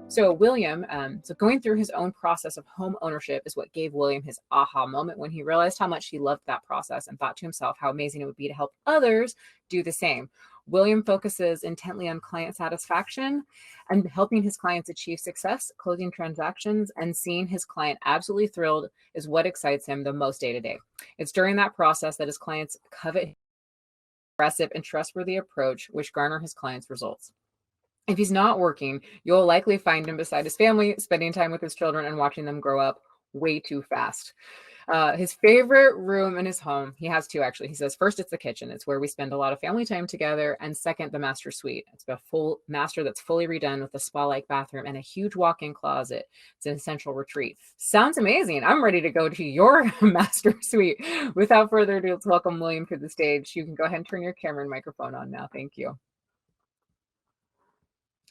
So William, so going through his own process of home ownership is what gave William his aha moment when he realized how much he loved that process and thought to himself how amazing it would be to help others do the same. William focuses intently on client satisfaction and helping his clients achieve success, closing transactions, and seeing his client absolutely thrilled is what excites him the most day to day. It's during that process that his clients covet his aggressive and trustworthy approach, which garner his clients' results. If he's not working, you'll likely find him beside his family, spending time with his children and watching them grow up way too fast. His favorite room in his home, he has two actually. He says, first, it's the kitchen. It's where we spend a lot of family time together. And second, the master suite. It's a full master that's fully redone with a spa-like bathroom and a huge walk-in closet. It's an essential retreat. Sounds amazing. I'm ready to go to your master suite. Without further ado, let's welcome William to the stage. You can go ahead and turn your camera and microphone on now. Thank you.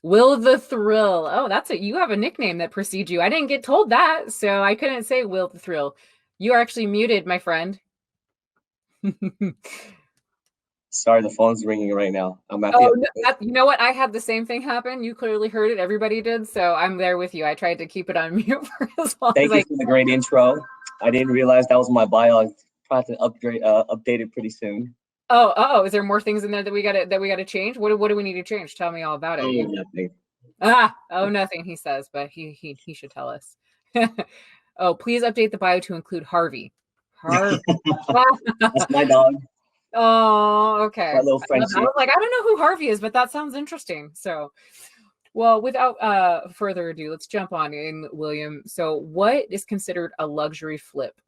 Will the Thrill. Oh, that's it. You have a nickname that precedes you. I didn't get told that, so I couldn't say Will the Thrill. You are actually muted, my friend. Sorry, the phone's ringing right now. I'm at no, you know what? I had the same thing happen. You clearly heard it. Everybody did, so I'm there with you. I tried to keep it on mute for as long Thank as you for the great intro. I didn't realize that was my bio. I'll try to update it pretty soon. Oh, is there more things in there that we gotta change? What do we need to change? Tell me all about it. Nothing. Nothing, he says, but he should tell us. Oh, please update the bio to include Harvey. That's my dog. Oh, okay. My little Frenchie. I was like, I don't know who Harvey is, but that sounds interesting. So, well, without further ado, let's jump on in, William. So what is considered a luxury flip?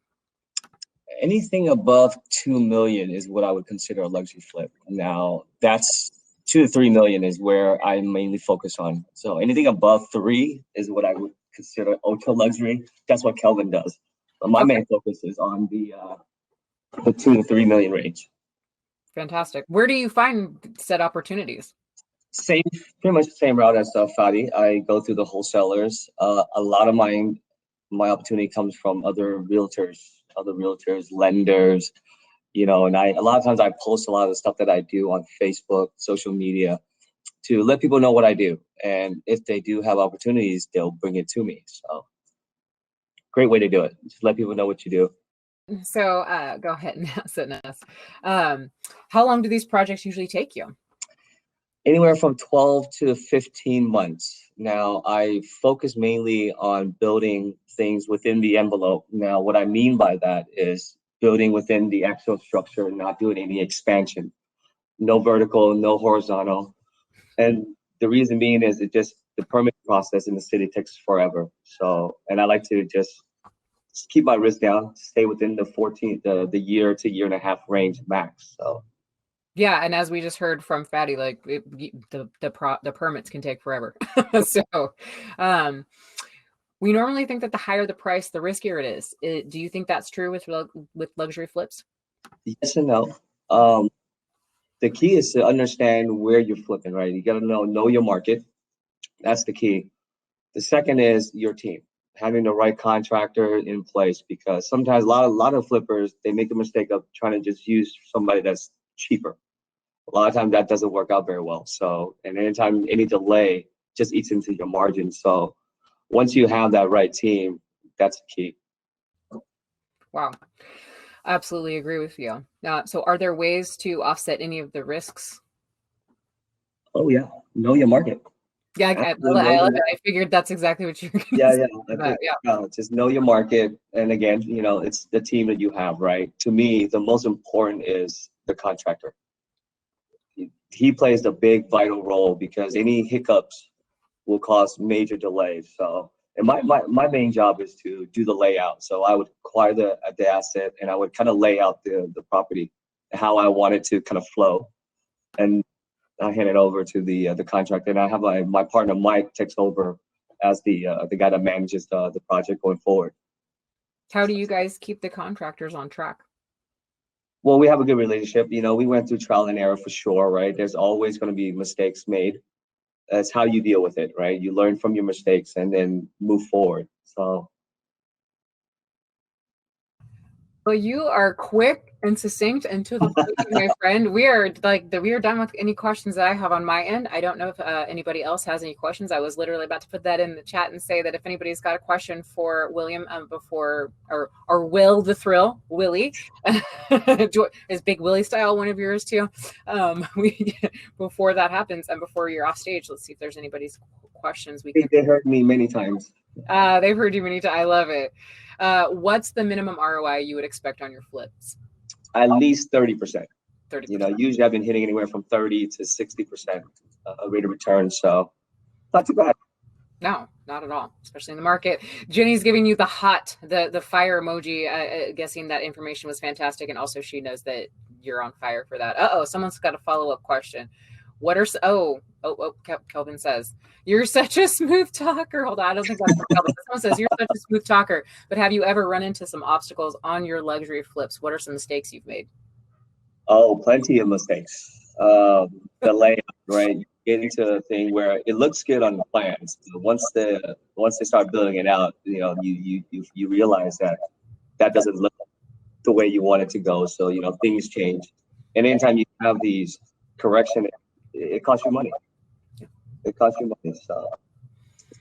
Anything above 2 million is what I would consider a luxury flip. Now, that's 2 to 3 million is where I mainly focus on. So anything above 3 is what I would consider ultra luxury. That's what Kelvin does. But my main focus is on the 2 to 3 million range. Fantastic. Where do you find said opportunities? Pretty much the same route as Fadi. I go through the wholesalers. A lot of my opportunity comes from other realtors, lenders, and a lot of times I post a lot of the stuff that I do on Facebook, social media, to let people know what I do. And if they do have opportunities, they'll bring it to me. So great way to do it. Just let people know what you do. So go ahead and ask. How long do these projects usually take you? Anywhere from 12 to 15 months. Now, I focus mainly on building things within the envelope. Now, what I mean by that is building within the actual structure, not doing any expansion. No vertical, no horizontal. And the reason being is the permit process in the city takes forever. So, and I like to just keep my risk down, stay within the year to year and a half range max. So. Yeah, and as we just heard from Fatty, like the permits can take forever. So, we normally think that the higher the price, the riskier it is. Do you think that's true with luxury flips? Yes and no. The key is to understand where you're flipping, right? You got to know your market. That's the key. The second is your team, having the right contractor in place, because sometimes a lot of flippers, they make the mistake of trying to just use somebody that's cheaper. A lot of times that doesn't work out very well. So, and anytime any delay just eats into your margin. So once you have that right team, that's the key. Wow. Absolutely agree with you. So are there ways to offset any of the risks? Oh yeah. Know your market. Yeah, I love it. I figured that's exactly what you're going to say. Just know your market. And again, it's the team that you have, right? To me, the most important is the contractor. He plays a big vital role because any hiccups will cause major delays. So, and my main job is to do the layout. So I would acquire the asset and I would kind of lay out the property, how I want it to kind of flow. And I hand it over to the contractor, and I have my partner Mike takes over as the guy that manages the project going forward. How do you guys keep the contractors on track? Well, we have a good relationship. We went through trial and error for sure, right? There's always going to be mistakes made. That's how you deal with it, right? You learn from your mistakes and then move forward. So. Well, you are quick and succinct and to the point, my friend. We are done with any questions that I have on my end. I don't know if anybody else has any questions. I was literally about to put that in the chat and say that if anybody's got a question for William before or Will the Thrill, Willie, is Big Willie style one of yours too? Before that happens and before you're off stage, let's see if there's anybody's questions. They heard me many times. They've heard you many times. I love it. What's the minimum ROI you would expect on your flips? At least 30%. 30%. You know, usually I've been hitting anywhere from 30 to 60% rate of return. So not too bad. No, not at all, especially in the market. Jenny's giving you the fire emoji, guessing that information was fantastic. And also she knows that you're on fire for that. Someone's got a follow-up question. What are, Kelvin says, you're such a smooth talker. Hold on, I don't think that's what Kelvin says. Someone says, you're such a smooth talker, but have you ever run into some obstacles on your luxury flips? What are some mistakes you've made? Oh, plenty of mistakes. The layout, right? You get into a thing where it looks good on the plans. Once they start building it out, you know, you realize that doesn't look the way you want it to go. So, you know, things change. And anytime you have these corrections, it costs you money. It costs you money. So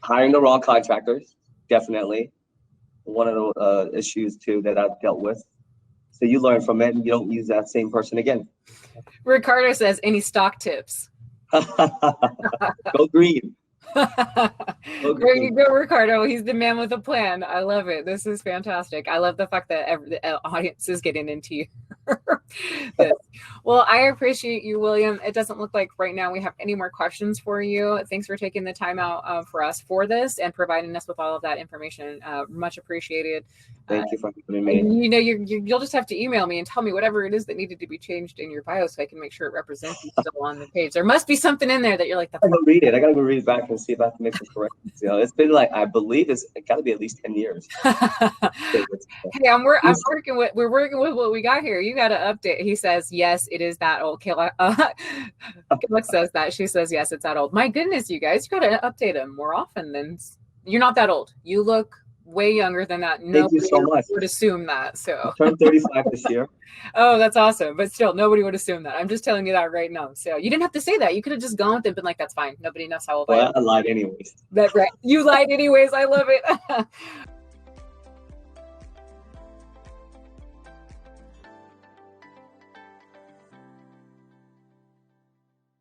hiring the wrong contractors, definitely one of the issues too that I've dealt with. So you learn from it and you don't use that same person again. Ricardo says, any stock tips? Go green. There you go, Ricardo. He's the man with a plan. I love it. This is fantastic. I love the fact that the audience is getting into you. Well, I appreciate you, William. It doesn't look like right now we have any more questions for you. Thanks for taking the time out for us for this and providing us with all of that information. Much appreciated. Thank you for having me. And, you know, you'll just have to email me and tell me whatever it is that needed to be changed in your bio so I can make sure it represents you still on the page. There must be something in there that you're like, I gotta read it. I gotta go read it back and see if I can make some corrections. You know, it's been like, I believe it got to be at least 10 years. Hey, we're working with what we got here. You got to update. He says, yes, it is that old. Kayla says that. She says, yes, it's that old. My goodness, you guys, you got to update him more often than you're not that old. You look way younger than that. Thank you so much. Would assume that. So I turned 35 this year. Oh, that's awesome. But still, nobody would assume that. I'm just telling you that right now. So you didn't have to say that. You could have just gone with it and been like, that's fine. Nobody knows how old I am. I lied anyways. That's right. You lied anyways. I love it.